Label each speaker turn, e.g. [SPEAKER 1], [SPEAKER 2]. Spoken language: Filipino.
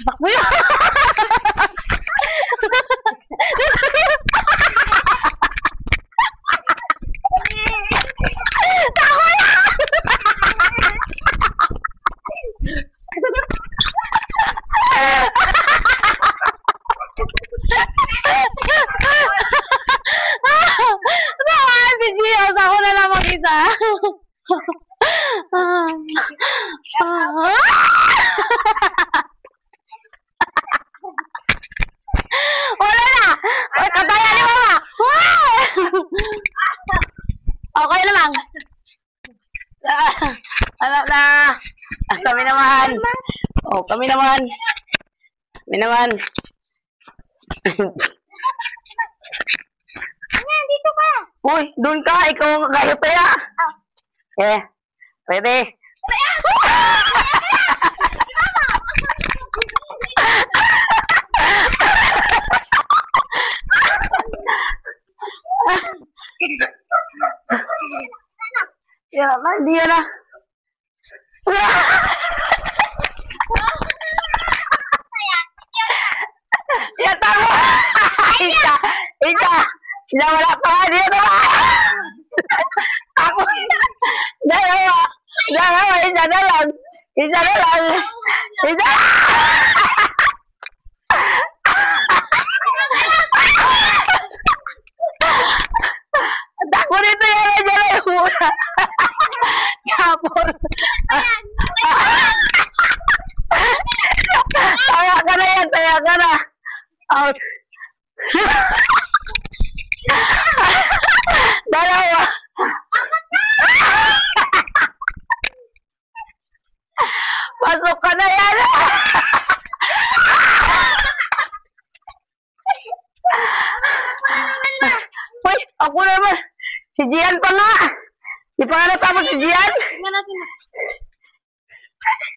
[SPEAKER 1] Takbo yun! Takbo yun! Naman, si Gios, ako na lang mag-isa. Wala na! Katayan ni Mama! Okay na lang. Wala na. Kami naman. Oh, kami naman. Kami naman.
[SPEAKER 2] Dito ka.
[SPEAKER 1] Uy, doon ka. Ikaw ang kakayo kaya. Eh, pwede. Yan na, hindi yan na. Yan, tama. Isa. Isa, wala pa nga. Hindi na. Ako. Dalawa. Isa na lang. Isa na lang. Takbo nito yan. Diyan na yung muna. Tapos. Taya ka na yan. Taya ka na. Out. Dalawa. Pasok ka na yan. Uy, ako naman. Si Gian pa nga. Di pa nga natapos si Gian.
[SPEAKER 2] Tingnan natin.